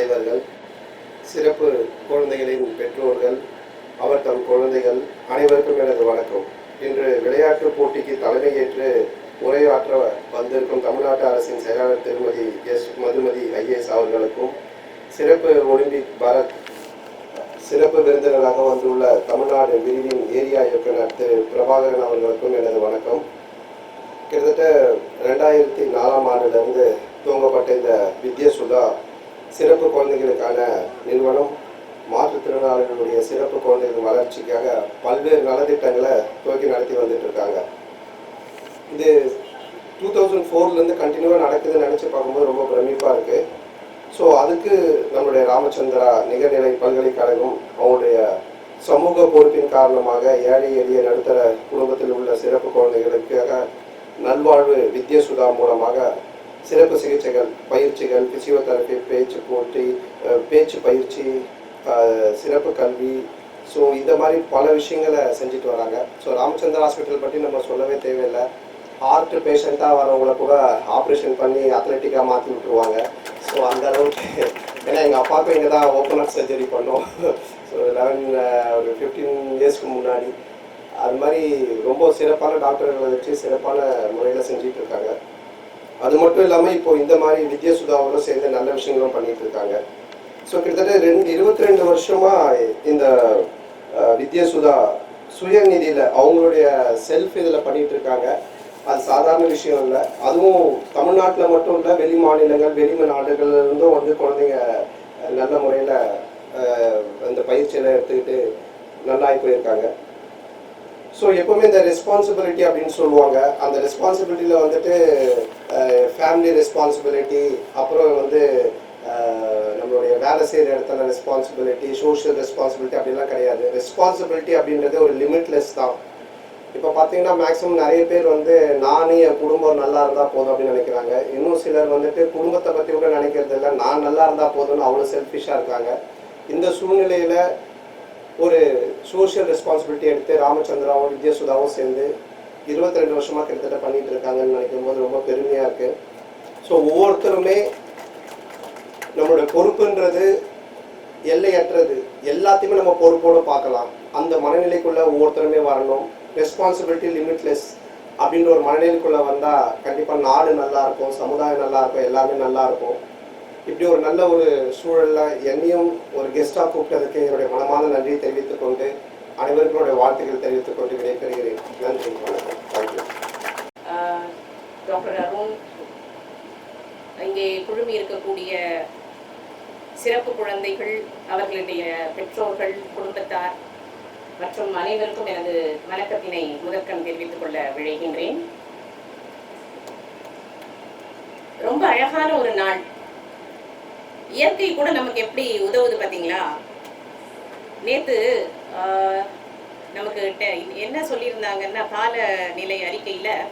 தலைவர்கள், சிறப்பு குழந்தைகளின் பெற்றோர்கள், அவர் தம் குழந்தைகள் அனைவருக்கும் எனது வணக்கம். இன்று விளையாட்டு போட்டிக்கு தலைமையேற்று உரையாற்ற வந்திருக்கும் தமிழ்நாட்டு அரசின் செயலாளர் திருமதி எஸ் மதுமதி ஐஏஎஸ் அவர்களுக்கும், சிறப்பு ஒலிம்பிக் பாரத் சிறப்பு விருந்தினராக வந்துள்ள தமிழ்நாடு விரிவின் ஏரியா இயக்குனர் திரு பிரபாகரன் அவர்களுக்கும் எனது வணக்கம். கிட்டத்தட்ட 2004ஆம் ஆண்டிலிருந்து துவங்கப்பட்ட இந்த வித்யசுதா சிறப்பு குழந்தைகளுக்கான நிறுவனம் மாற்றுத்திறனாளிகளுடைய சிறப்பு குழந்தைகள் வளர்ச்சிக்காக பல்வேறு நலத்திட்டங்களை துவக்கி நடத்தி வந்துட்டு இருக்காங்க. இது 2004லேருந்து கண்டினியூவாக நடக்குதுன்னு நினச்சி பார்க்கும்போது ரொம்ப பிரமிப்பாக இருக்குது. ஸோ அதுக்கு நம்மளுடைய ராமச்சந்திரா நிகர்நிலை பல்கலைக்கழகம் அவங்களுடைய சமூக பொறுப்பின் காரணமாக ஏழை எளிய நடுத்தர குடும்பத்தில் உள்ள சிறப்பு குழந்தைகளுக்காக நல்வாழ்வு வித்யசுதா மூலமாக சிறப்பு சிகிச்சைகள், பயிற்சிகள், பிசியோதெரபி, பேச்சு போட்டி, பேச்சு பயிற்சி, சிறப்பு கல்வி, ஸோ இந்த மாதிரி பல விஷயங்களை செஞ்சுட்டு வராங்க. ஸோ ராமச்சந்திரா ஹாஸ்பிட்டல் பற்றி நம்ம சொல்லவே தேவையில்லை. ஹார்ட் பேஷண்ட்டாக வரவங்கள கூட ஆப்ரேஷன் பண்ணி அத்லட்டிக்காக மாற்றி விட்டுருவாங்க. ஸோ அந்த அளவுக்கு, ஏன்னா எங்கள் அப்பாவுக்கும் இங்கே தான் ஓப்பன் ஹார்ட் சர்ஜரி பண்ணோம். ஸோ ஒரு 15 இயர்ஸ்க்கு முன்னாடி. அது மாதிரி ரொம்ப சிறப்பான டாக்டர்களை வச்சு சிறப்பான முறையில் செஞ்சுட்டு இருக்காங்க. அது மட்டும் இல்லாமல் இப்போது இந்த மாதிரி வித்யசுதாவோட சேர்ந்து நல்ல விஷயங்களும் பண்ணிகிட்டு இருக்காங்க. ஸோ கிட்டத்தட்ட 22 வருஷமாக இந்த வித்யசுதா சுயநிதியில் அவங்களுடைய செல்ஃப் இதில் பண்ணிகிட்டு இருக்காங்க. அது சாதாரண விஷயம் இல்லை. அதுவும் தமிழ்நாட்டில் மட்டும் இல்லை, வெளி மாநிலங்கள், வெளி நாடுகள்ல இருந்தும் வந்து குழந்தைங்க நல்ல முறையில் அந்த பயிற்சியெல்லாம் எடுத்துக்கிட்டு நல்லாகி போயிருக்காங்க. ஸோ எப்போவுமே இந்த ரெஸ்பான்சிபிலிட்டி அப்படின்னு சொல்லுவாங்க. அந்த ரெஸ்பான்சிபிலிட்டியில் வந்துட்டு ஃபேமிலி ரெஸ்பான்சிபிலிட்டி, அப்புறம் வந்து நம்மளுடைய வேலை செய்கிற இடத்துல ரெஸ்பான்சிபிலிட்டி, சோஷியல் ரெஸ்பான்சிபிலிட்டி அப்படிலாம் கிடையாது. ரெஸ்பான்சிபிலிட்டி அப்படின்றது ஒரு லிமிட்லெஸ் தான். இப்போ பார்த்தீங்கன்னா மேக்ஸிமம் நிறைய பேர் வந்து நானும் என் குடும்பம் நல்லா இருந்தால் போதும் அப்படின்னு நினைக்கிறாங்க. இன்னும் சிலர் வந்துட்டு குடும்பத்தை பற்றி கூட நினைக்கிறது இல்லை, நான் நல்லா இருந்தால் போதும்னு அவ்வளோ செல்ஃபிஷாக இருக்காங்க. இந்த சூழ்நிலையில் ஒரு சோஷியல் ரெஸ்பான்சிபிலிட்டி எடுத்து ராமச்சந்திராவும் வித்யசுதாவும் சேர்ந்து 22 வருஷமாக கிட்டத்தட்ட பண்ணிகிட்டு இருக்காங்கன்னு நினைக்கும் போது ரொம்ப பெருமையாக இருக்குது. ஸோ ஒவ்வொருத்தருமே நம்மளோட பொறுப்புன்றது எல்லையற்றது, எல்லாத்தையுமே நம்ம பொறுப்போடு பார்க்கலாம். அந்த மனநிலைக்குள்ளே ஒவ்வொருத்தருமே வரணும். ரெஸ்பான்சிபிலிட்டி லிமிட்லெஸ் அப்படின்ற ஒரு மனநிலைக்குள்ளே வந்தால் கண்டிப்பாக நாடு நல்லாயிருக்கும், சமுதாயம் நல்லாயிருக்கும், எல்லாமே நல்லாயிருக்கும். இப்படி ஒரு நல்ல ஒரு சூழலில் என்னையும் ஒரு கெஸ்ட்டாக கூப்பிட்டதுக்கு என்னுடைய மனமான நன்றியை தெரிவித்துக் கொண்டு அனைவருக்கும் என்னுடைய வாழ்த்துக்கள் தெரிவித்துக் கொண்டு விடைபெறுகிறேன். நன்றி, வணக்கம். தேங்க்யூ. டாக்டர் அருண், இங்கே குழுமி இருக்கக்கூடிய சிறப்பு குழந்தைகள், அவர்களுடைய பெற்றோர்கள், குடும்பத்தார் மற்றும் அனைவருக்கும் எனது வணக்கத்தினை முதற்கண் தெரிவித்துக் கொள்ள விழைகின்றேன். ரொம்ப அழகான ஒரு நாள். இயற்கை கூட நமக்கு எப்படி உதவுது பார்த்தீங்களா? நேற்று நமக்கு என்ன சொல்லியிருந்தாங்கன்னா, காலநிலை அறிக்கையில்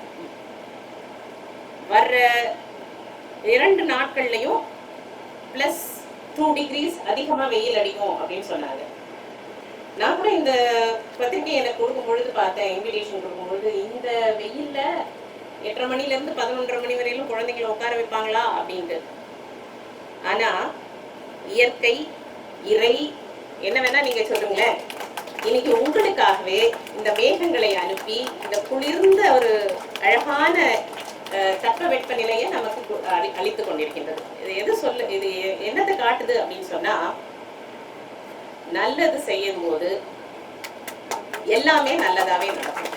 வர்ற 2 நாட்கள்லையும் +2 டிகிரிஸ் அதிகமாக வெயில் அடிக்கும் அப்படின்னு சொன்னாங்க. நான் கூட இந்த பத்திரிகை எனக்கு கொடுக்கும் பொழுது பார்த்தேன், இன்விடேஷன் கொடுக்கும்பொழுது, இந்த வெயில்ல 8:30 மணிலேருந்து 11:30 மணி வரையிலும் குழந்தைங்களை உட்கார வைப்பாங்களா அப்படின்ட்டு. ஆனா இயற்கை, இறை என்ன வேணா நீங்க சொல்லுங்களேன், இன்னைக்கு உங்களுக்காகவே இந்த மேகங்களை அனுப்பி இந்த குளிர்ந்த ஒரு அழகான தட்ப வெப்பநிலையை நமக்கு அளித்து கொண்டிருக்கின்றது. இது என்னத்தை காட்டுது அப்படின்னு சொன்னா, நல்லது செய்யும் போது எல்லாமே நல்லதாவே நடக்கும்.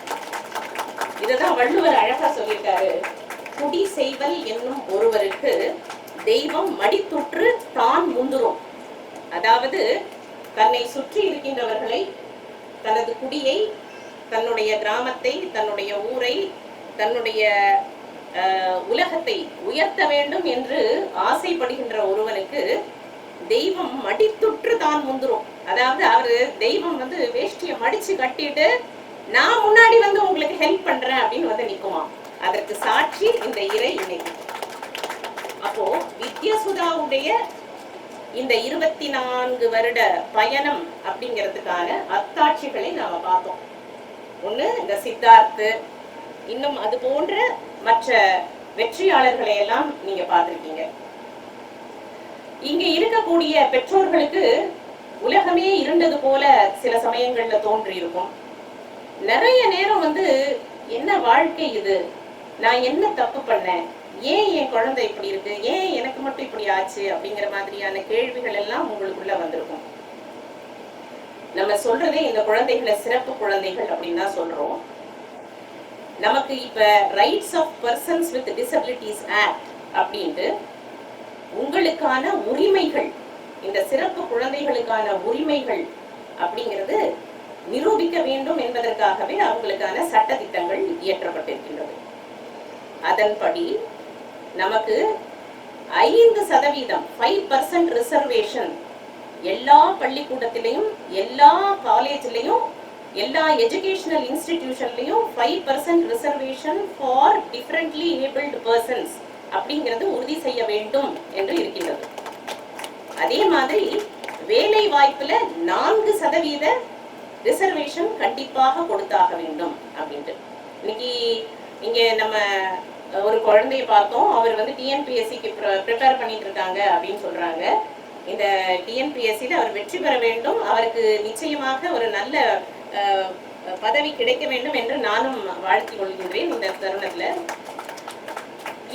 இதுதான் வள்ளுவர் அழகா சொல்லியிருக்காரு. குடி செய்வல் என்னும் ஒருவருக்கு தெய்வம் மடித்துற்று தான் முந்துரும். அதாவது தன்னை சுற்றி இருக்கின்றவர்களை, தனது குடியை, தன்னுடைய கிராமத்தை, தன்னுடைய ஊரை, தன்னுடைய உலகத்தை உயர்த்த வேண்டும் என்று ஆசைப்படுகின்ற ஒருவனுக்கு தெய்வம் மடித்துற்று தான் முந்துரும். அதாவது அவரு தெய்வம் வந்து வேஷ்டியை மடிச்சு கட்டிட்டு நான் முன்னாடி வந்து உங்களுக்கு ஹெல்ப் பண்றேன் அப்படின்னு வந்து நிக்குமா. அதற்கு சாட்சி இந்த இறை இன்னைக்கு. அப்போ வித்யசுதாவுடைய இந்த 24 வருட பயணம் அப்படிங்கிறதுக்கான அத்தாட்சிகளை நாம பார்த்தோம். ஒண்ணு இந்த சித்தார்த்து, இன்னும் அது போன்ற மற்ற வெற்றியாளர்களை எல்லாம் நீங்க பார்த்திருக்கீங்க. இங்க இருக்கக்கூடிய பெற்றோர்களுக்கு உலகமே இருண்டது போல சில சமயங்கள்ல தோன்றி இருக்கும். நிறைய நேரம் வந்து என்ன வாழ்க்கை இது, நான் என்ன தப்பு பண்ணேன், ஏன் என் குழந்தை இப்படி இருக்கு, ஏன் எனக்கு மட்டும் இப்படி ஆச்சு அப்படிங்கிற மாதிரியான கேள்விகள் எல்லாம் உங்களுக்குள்ள வந்திருக்கும். நம்ம சொல்றதே இந்த குழந்தைகளை சிறப்பு குழந்தைகள் அப்படின்னு தான் சொல்றோம். நமக்கு இப்ப rights of persons with disabilities act அப்படின்ட்டு உங்களுக்கான உரிமைகள், இந்த சிறப்பு குழந்தைகளுக்கான உரிமைகள் அப்படிங்கிறது நிரூபிக்க வேண்டும் என்பதற்காகவே அவங்களுக்கான சட்ட திட்டங்கள் இயற்றப்பட்டிருக்கின்றது. அதன்படி நமக்கு 5% 5% ரிசர்வேஷன் எல்லா பள்ளிக்கூடத்திலையும், எல்லா காலேஜ்லயும், எல்லா எஜுகேஷனல் இன்ஸ்டிடியூஷன்லயும் 5% reservation for differently abled persons அப்படிங்கிறது உறுதி செய்ய வேண்டும் என்று இருக்கின்றது. அதே மாதிரி வேலை வாய்ப்புல 4% ரிசர்வேஷன் கண்டிப்பாக கொடுத்தாக வேண்டும் அப்படின்ட்டு. இன்னைக்கு இங்க நம்ம ஒரு குழந்தைய பார்த்தோம், அவர் வந்து டிஎன்பிஎஸ்சிக்கு ப்ரிப்பேர் பண்ணிட்டு இருக்காங்க அப்படின்னு சொல்றாங்க. இந்த டிஎன்பிஎஸ்சியில் அவர் வெற்றி பெற வேண்டும், அவருக்கு நிச்சயமாக ஒரு நல்ல பதவி கிடைக்க வேண்டும் என்று நானும் வாழ்த்திக் கொள்கின்றேன். இந்த தருணத்துல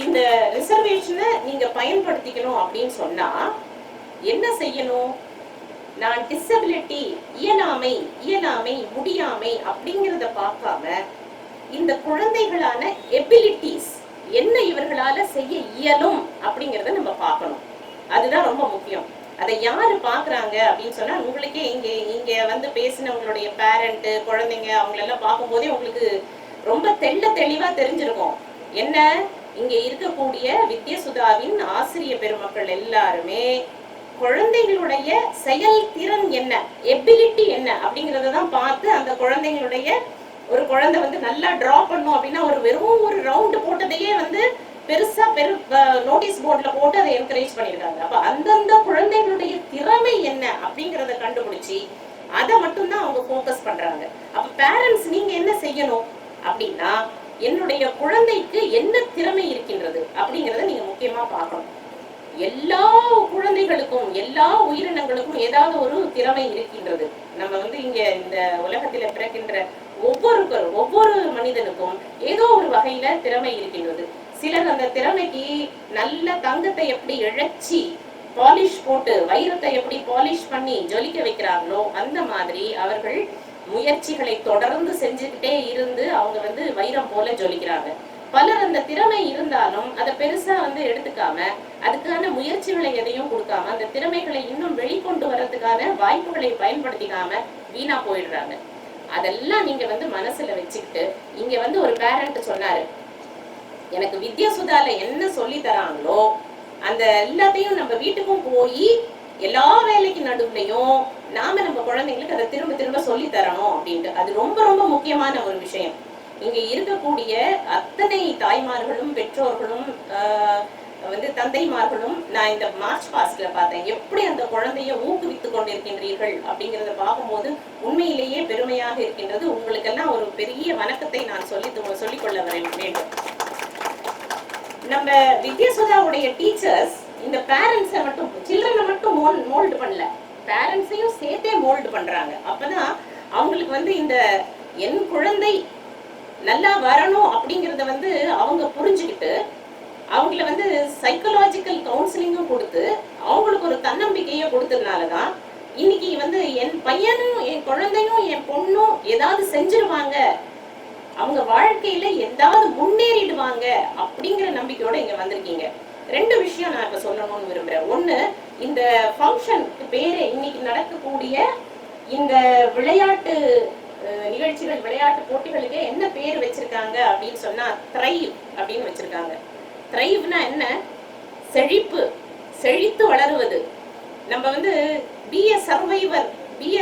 இந்த ரிசர்வேஷனை நீங்க பயன்படுத்திக்கணும் அப்படின்னு சொன்னா என்ன செய்யணும்? நான் டிசபிலிட்டி, இயலாமை, முடியாமை அப்படிங்கிறத பார்க்காம இந்த குழந்தைகளான எபிலிட்டிஸ் என்ன இவர்களால செய்ய இயலும் அப்படிங்கிறத நம்ம பார்க்கணும். அதுதான் ரொம்ப முக்கியம். அதை யாரு பாக்குறாங்க அப்படின்னு சொன்னா, உங்களுக்கே இங்க வந்து பேசினவங்களுடைய பேரண்ட், குழந்தைங்க அவங்களெல்லாம் பார்க்கும்போதே உங்களுக்கு ரொம்ப தெளிவா தெரிஞ்சிருக்கும். என்ன, இங்க இருக்கக்கூடிய வித்யசுதாவின் ஆசிரிய பெருமக்கள் எல்லாருமே குழந்தைகளுடைய செயல்திறன் என்ன, எபிலிட்டி என்ன அப்படிங்கறத தான் பார்த்து அந்த குழந்தைங்களுடைய, ஒரு குழந்தை வந்து நல்லா டிரா பண்ணும் அப்படின்னா வெறும் ஒரு ரவுண்ட் போட்டதையே வந்து பெருசா நோட்டீஸ் போர்ட்ல போட்டு அதை என்கரேஜ் பண்ணிருக்காங்க. அப்ப அந்தந்த குழந்தைகளுடைய திறமை என்ன அப்படிங்கறத கண்டுபிடிச்சி அதை மட்டும்தான் அவங்க போக்கஸ் பண்றாங்க. அப்ப பேரண்ட்ஸ் நீங்க என்ன செய்யணும் அப்படின்னா, என்னுடைய குழந்தைக்கு என்ன திறமை இருக்கின்றது அப்படிங்கறத நீங்க முக்கியமா பார்க்கணும். எல்லா குழந்தைகளுக்கும், எல்லா உயிரினங்களுக்கும் ஏதாவது ஒரு திறமை இருக்கின்றது. நம்ம வந்து இங்க இந்த உலகத்துல பிறக்கின்ற ஒவ்வொரு மனிதனுக்கும் ஏதோ ஒரு வகையில திறமை இருக்கின்றது. சிலர் அந்த திறமைக்கு நல்ல தங்கத்தை எப்படி இழைச்சி பாலிஷ் போட்டு, வைரத்தை எப்படி பாலிஷ் பண்ணி ஜொலிக்க வைக்கிறாங்களோ அந்த மாதிரி அவர்கள் முயற்சிகளை தொடர்ந்து செஞ்சுக்கிட்டே இருந்து அவங்க வந்து வைரம் போல ஜொலிக்கிறாங்க. பலர் அந்த திறமை இருந்தாலும் அதை பெருசா வந்து எடுத்துக்காம, அதுக்கான முயற்சிகளை எதையும் கொடுக்காம, அந்த திறமைகளை இன்னும் வெளிக்கொண்டு வர்றதுக்கான வாய்ப்புகளை பயன்படுத்திக்காம வீணா போயிடுறாங்க. அதெல்லாம் நீங்க வந்து மனசுல வச்சுக்கிட்டு, இங்க வந்து ஒரு பேரண்ட் சொன்னாரு, எனக்கு வித்யாசுதால என்ன சொல்லி தராங்களோ அந்த எல்லாத்தையும் நம்ம வீட்டுக்கும் போய் எல்லா வேலைக்கு நடுவுலையும் நாம நம்ம குழந்தைங்களுக்கு அதை திரும்ப சொல்லி தரணும் அப்படின்ட்டு. அது ரொம்ப ரொம்ப முக்கியமான ஒரு விஷயம். இங்க இருக்கக்கூடிய அத்தனை தாய்மார்களும், பெற்றோர்களும், வந்து தந்தைமார்களும் நான் இந்த மார்ச் பாஸ்ட்ல பார்த்தேன், எப்படி அந்த குழந்தைய ஊக்குவித்துக் கொண்டிருக்கின்றீர்கள் அப்படிங்கறத பார்க்கும்போது உண்மையிலேயே பெருமையாக இருக்கின்றது. உங்களுக்கெல்லாம் ஒரு பெரிய வணக்கத்தை நான் சொல்லிக்கொள்ள வேண்டும். நம்ம வித்யாசுதாவுடைய டீச்சர்ஸ் இந்த பேரண்ட்ஸை மட்டும், சில்ட்ரனை மட்டும் மோல்டு பண்ணல, பேரண்ட்ஸையும் சேர்த்தே மோல்டு பண்றாங்க. அப்பதான் அவங்களுக்கு வந்து இந்த என் குழந்தை நல்லா வரணும் அப்படிங்கறத வந்து அவங்க புரிஞ்சுக்கிட்டு, அவங்கள வந்து சைக்கலாஜிக்கல் கவுன்சிலிங்கும் கொடுத்து அவங்களுக்கு ஒரு தன்னம்பிக்கையை கொடுத்ததுனாலதான் இன்னைக்கு வந்து என் பையனும், என் குழந்தையும், என் பொண்ணும் ஏதாவது செஞ்சிருவாங்க, அவங்க வாழ்க்கையில ஏதாவது முன்னேறிடுவாங்க அப்படிங்கிற நம்பிக்கையோட இங்க வந்திருக்கீங்க. 2 விஷயம் நான் இப்ப சொல்லணும்னு விரும்புறேன். ஒண்ணு, இந்த ஃபங்க்ஷனுக்கு பேரு, இன்னைக்கு நடக்கக்கூடிய இந்த விளையாட்டு நிகழ்ச்சிகள், விளையாட்டு போட்டிகளுக்கு என்ன பேர் வச்சிருக்காங்க அப்படின்னு சொன்னா த்ரைவ் அப்படின்னு வச்சிருக்காங்க. த்ரைவ்னா என்ன? செழிப்பு, செழித்து வளருவது. நம்ம வந்து பி எ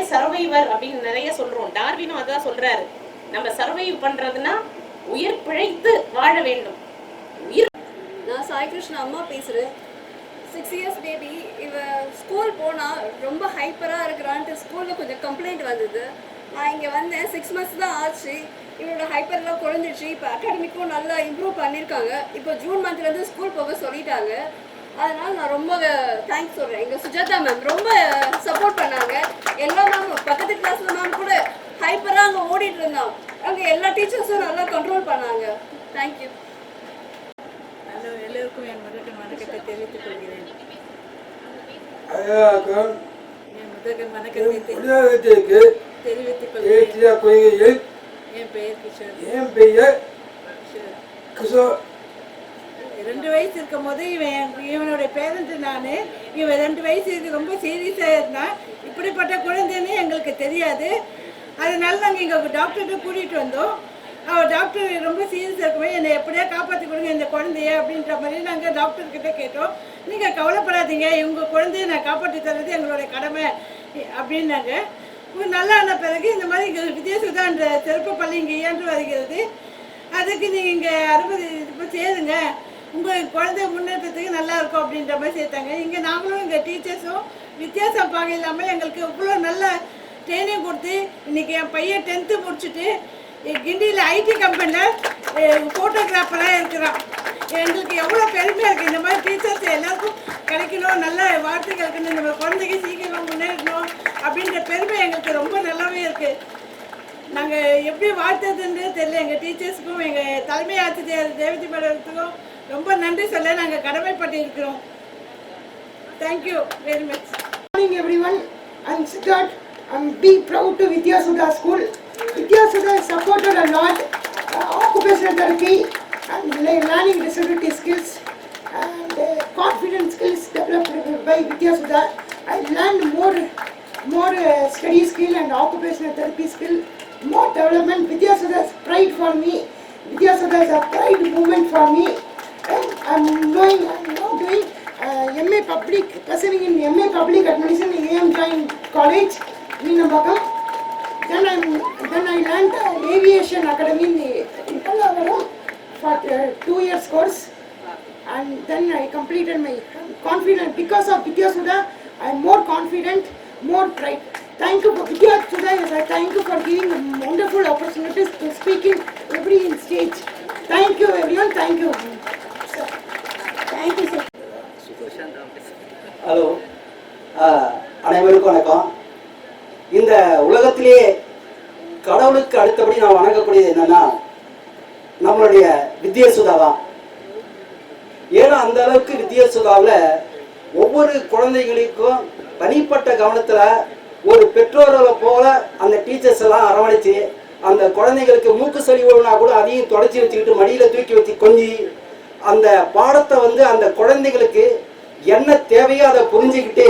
சர்வைவர் அப்படின்னு நிறைய சொல்றோம். டார்வினும் அதான் சொல்றாரு, நம்ம சர்வைவ் பண்றதுன்னா உயிர் பிழைத்து வாழ வேண்டும். நான் சாய் கிருஷ்ணா அம்மா பேசுகிறேன். 6 இயர்ஸ் பேபி. இவ ஸ்கூல் போனால் ரொம்ப ஹைப்பராக இருக்கிறான்ட்டு ஸ்கூலில் கொஞ்சம் கம்ப்ளைண்ட் வந்தது. நான் இங்கே வந்தேன், 6 மந்த்ஸ் தான் ஆச்சு. இவனோட ஹைப்பர்லாம் குறைஞ்சிடுச்சு. இப்போ அகாடமிக்கும் நல்லா இம்ப்ரூவ் பண்ணியிருக்காங்க. இப்போ ஜூன் மந்த்லேருந்து ஸ்கூல் போக சொல்லிட்டாங்க. அதனால நான் ரொம்ப தேங்க்ஸ் சொல்கிறேன். எங்கள் சுஜாதா மேம் ரொம்ப சப்போர்ட் பண்ணாங்க. எல்லா மேமும் பக்கத்து கிளாஸில் மேம் கூட ஹைப்பராக அங்கே ஓடிட்டு இருந்தான். அங்கே எல்லா டீச்சர்ஸும் நல்லா கண்ட்ரோல் பண்ணாங்க. தேங்க்யூ. ஹலோ, எல்லோருக்கும் என் முதல் வணக்கத்தை தெரிவித்துக் கொள்கிறேன். என் முதல் வணக்கத்தை தெரிவித்துக் கொள்கிறேன். என் பெயர் கிஷோர். கிஷோர் 2 வயசு இருக்கும் போது இவனுடைய பேரண்ட் நான். இவன் 2 வயசு ரொம்ப சீரியஸாக இருந்தான். இப்படிப்பட்ட குழந்தைன்னு எங்களுக்கு தெரியாது. அதனால நாங்கள் இங்கே டாக்டர்கிட்ட கூட்டிகிட்டு வந்தோம். அவர் டாக்டர் ரொம்ப சீரியஸாக இருக்குமே, என்னை எப்படியா காப்பாற்றி கொடுங்க இந்த குழந்தைய அப்படின்ற மாதிரி நாங்கள் டாக்டர்கிட்ட கேட்டோம். நீங்கள் கவலைப்படாதீங்க, இவங்க குழந்தைய நான் காப்பாற்றி தர்றது எங்களுடைய கடமை அப்படின்னாங்க. நல்லா ஆன பிறகு இந்த மாதிரி இங்கே வித்யாசுதா என்ற சிறப்பு பள்ளி இங்கே இயன்று வருகிறது. அதுக்கு நீங்கள் இங்கே 60 இப்போ சேருங்க, உங்கள் குழந்தை முன்னேற்றத்துக்கு நல்லா இருக்கும் அப்படின்ற மாதிரி சேர்த்தாங்க. இங்கே நாங்களும் எங்கள் டீச்சர்ஸும் வித்தியாசம் பார்க்க இல்லாமல் எங்களுக்கு இவ்வளோ நல்ல ட்ரைனிங் கொடுத்து இன்றைக்கி என் பையன் 10th முடிச்சுட்டு கிண்டியில் ஐடி கம்பெனியில் ஃபோட்டோகிராஃபராக இருக்கிறான். எங்களுக்கு எவ்வளோ பெருமையாக இருக்குது. இந்த மாதிரி டீச்சர்ஸ் எல்லாருக்கும் கிடைக்கணும், நல்ல வார்த்தைகள் இருக்கணும், நம்ம குழந்தைக்கு சீக்கிரம் முன்னேறணும் அப்படின்ற பெருமை எங்களுக்கு ரொம்ப நல்லாவே இருக்குது. நாங்கள் எப்படி வாழ்த்ததுன்னு தெரியல. எங்கள் டீச்சர்ஸுக்கும் எங்கள் தலைமை ஆசிரியர் தேவதி மேடத்துக்கும் ரொம்ப நன்றி சொல்ல நாங்கள் கடமைப்பட்டு இருக்கிறோம். Thank you very much. Good morning everyone. I'm Siddharth. I'm being proud to Vidyasudha School. Vidyasudha has supported a lot occupational therapy and learning disability skills and confidence skills developed by Vidyasudha. I learned more study skill and occupational therapy skill, more development. Vidyasudha is pride for me. Vidyasudha is a pride movement for me. And I'm now doing MA Public, pursuing in MA Public Administration in AM Joint College, Meenambakam. Then I learned Aviation Academy in Pallavaram for 2 years course, and then I completed my confident. Because of Vidyasudha, I am more confident, more pride. Thank you for Vidyasudha. Yes, I thank you for giving wonderful opportunities to speak in every stage. Thank you everyone. Thank you. Sir. Thank you, sir. Hello, அனைவருக்கும் வணக்கம். இந்த உலகத்திலேயே கடவுளுக்கு அடுத்தபடி நான் வணங்கக்கூடியது என்னன்னா நம்மளுடைய வித்யாசுதா தான். ஏன்னா அந்த அளவுக்கு வித்யாசுதாவில் ஒவ்வொரு குழந்தைகளுக்கும் தனிப்பட்ட கவனத்தில் ஒரு பெற்றோர்களை போல அந்த டீச்சர்ஸ் எல்லாம் அரவணைச்சு அந்த குழந்தைகளுக்கு மூக்கு சளி ஓடுனா கூட அதையும் தொடச்சி வச்சுக்கிட்டு மடியில் தூக்கி வச்சு கொஞ்சி அந்த பாடத்தை அந்த குழந்தைகளுக்கு என்ன தேவையோ அதை புரிஞ்சுக்கிட்டு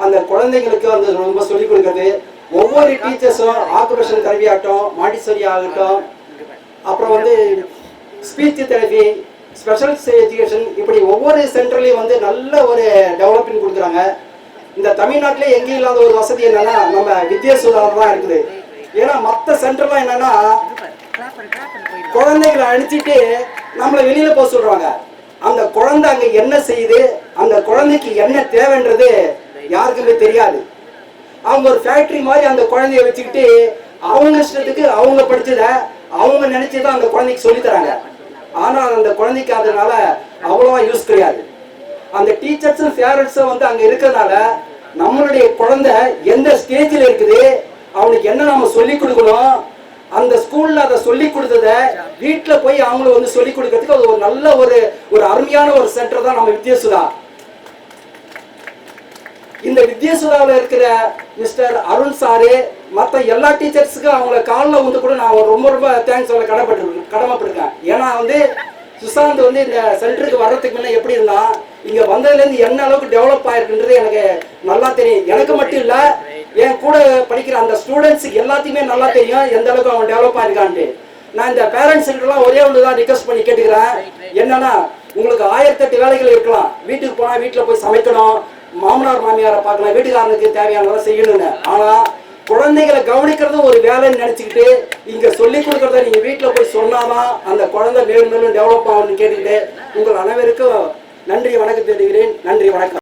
அந்த குழந்தைங்களுக்கு ரொம்ப சொல்லிக் கொடுக்குறது. ஒவ்வொரு டீச்சர்ஸும் ஆக்குபேஷன் தெரபி ஆகட்டும், மாண்டிசரி ஆகட்டும், அப்புறம் ஸ்பீச் தெரபி, ஸ்பெஷல் எஜுகேஷன், இப்படி ஒவ்வொரு சென்டர்லையும் நல்ல ஒரு டெவலப்மெண்ட் கொடுக்குறாங்க. இந்த தமிழ்நாட்டிலே எங்கேயும் இல்லாத ஒரு வசதி என்னன்னா நம்ம வித்யாசுதாவில் தான் இருக்குது. ஏன்னா மற்ற சென்டர்லாம் என்னன்னா குழந்தைகளை அனுப்பிச்சிட்டு நம்மளை வெளியில போக சொல்றாங்க. அந்த குழந்தை அங்க என்ன செய்யுது, அந்த குழந்தைக்கு என்ன தேவைன்றது யாருக்குமே தெரியாது. அவங்க ஒரு ஃபேக்டரி மாதிரி அந்த குழந்தைய வச்சுக்கிட்டு அவங்க இஷ்டத்துக்கு அவங்க படிச்சதை அவங்க நினைச்சுதான் அந்த குழந்தைக்கு சொல்லி தராங்க. ஆனா அந்த குழந்தைக்கு அதனால அவ்வளவா யூஸ் கிடையாது. அந்த டீச்சர்ஸும் பேரண்ட்ஸும் அங்க இருக்கிறதுனால நம்மளுடைய குழந்தை எந்த ஸ்டேஜில் இருக்குது, அவனுக்கு என்ன நம்ம சொல்லி கொடுக்கணும், அந்த ஸ்கூல்ல அதை சொல்லி கொடுத்தத வீட்டுல போய் அவங்களுக்கு சொல்லி கொடுக்கறதுக்கு அது ஒரு நல்ல ஒரு அருமையான ஒரு சென்டர் தான் நம்ம வித்யாசுதா. இந்த வித்யாசுதாவில் இருக்கிற மிஸ்டர் அருண் சாரு மற்ற எல்லா டீச்சர்ஸுக்கும் அவங்கள காலில் கூட நான் ரொம்ப ரொம்ப தேங்க்ஸ் சொல்ல கடமைப்பட்டிருக்கேன். ஏன்னா சுசாந்த் இந்த சென்டருக்கு வர்றதுக்கு முன்ன எப்படி இருந்தா இங்க வந்ததுலேருந்து என்ன அளவுக்கு டெவலப் ஆயிருக்குன்றது எனக்கு நல்லா தெரியும். எனக்கு மட்டும் இல்ல, என் கூட படிக்கிற அந்த ஸ்டூடெண்ட்ஸுக்கு எல்லாத்தையுமே நல்லா தெரியும் எந்த அளவுக்கு அவன் டெவலப் ஆயிருக்கான்ட்டு. நான் இந்த பேரண்ட்ஸுக்கிட்டலாம் ஒரே ஒன்று தான் ரிக்வஸ்ட் பண்ணி கேட்டுக்கிறேன். என்னன்னா, உங்களுக்கு 1008 வேலைகள் இருக்கலாம். வீட்டுக்கு போனா வீட்டுல போய் சமைக்கணும், மாமனார் மாமியாரை பார்க்கலாம், வீட்டுக்காரனுக்கு தேவையானதெல்லாம் செய்யணும்னு. ஆனா குழந்தைகளை கவனிக்கிறது ஒரு வேலைன்னு நினைச்சுக்கிட்டு இங்க சொல்லி கொடுக்கறத நீங்க வீட்டுல போய் சொன்னாதான் அந்த குழந்தை மேலும் மேலும் டெவலப் ஆகும்னு கேட்டுக்கிட்டு உங்கள் அனைவருக்கும் நன்றி வணக்கம் தெரிவிக்கிறேன். நன்றி வணக்கம்.